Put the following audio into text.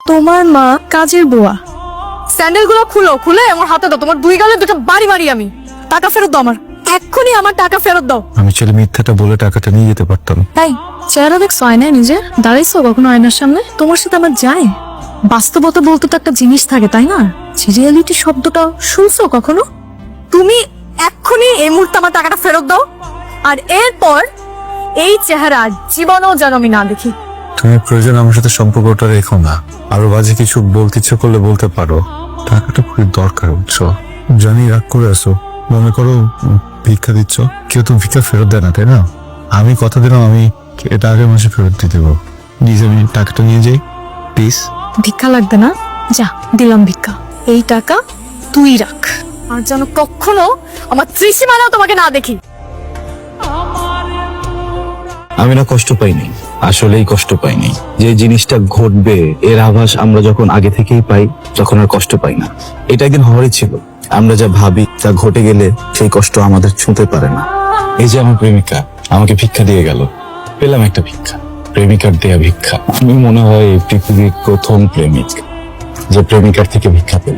তোমার মা কাজের বুয়া। স্যান্ডেল গুলো খুলে আমার হাতে দাও, তোমার দুই গালে দুটো বাড়ি মারি আমি। টাকা ফেরত দাও আমার, এক্ষুনি আমার টাকা ফেরত দাও। আমি ছেলে মিথ্যাটা বলে টাকাটা নিয়ে যেতে পারতাম। তাই চেহারা দেখছো আয়নায় নিজে? দাঁড়াইছো কখনো আয়নার সামনে? তোমার সাথে আমার যায়? বাস্তবতা বলতে তো একটা জিনিস থাকে, তাই না? রিয়েলিটি শব্দটা শুনছো কখনো? তুমি এক্ষুনি এই মুহূর্তে আমার টাকাটা ফেরত দাও, আর এরপর এই চেহারা জীবনেও যেন আমি না দেখি। তুমি প্রয়োজন আমার সাথে সম্পর্কটা রেখো না। আরো বাজে কিছু বলতে ইচ্ছে করলে বলতে পারো। টাকাটা খুবই দরকার, বুঝছো? জানি রাগ করে আসো, মনে করো ভিক্ষা দিচ্ছ। কেউ তো ভিক্ষা ফেরত দেয় না, তাই না? আমি কথা দিলাম আমি এটা আগের মাসে ফেরত দিয়ে দেবো। প্লিজ আমি টাকাটা নিয়ে যাই, প্লিজ। ভিক্ষা লাগবে না, যা দিলাম ভিক্ষা। এই টাকা তুই রাখ, আর যেন কখনো আমার ত্রিসীমানাও তোমাকে না দেখি। আমি না কষ্ট পাইনি, আসলেই কষ্ট পাইনি। যে জিনিসটা ঘটবে এর আভাস আমরা যখন আগে থেকেই পাই, তখন আর কষ্ট পাই না। এটা একদিন হওয়ারই ছিল। আমরা যা ভাবি তা ঘটে গেলে সেই কষ্ট আমাদের ছুঁতে পারে না। এই যে আমার প্রেমিকা আমাকে ভিক্ষা দিয়ে গেল, পেলাম একটা ভিক্ষা, প্রেমিকার দেয়া ভিক্ষা। আমি মনে হয় এই পৃথিবীর প্রথম প্রেমিক যে প্রেমিকার থেকে ভিক্ষা পেল।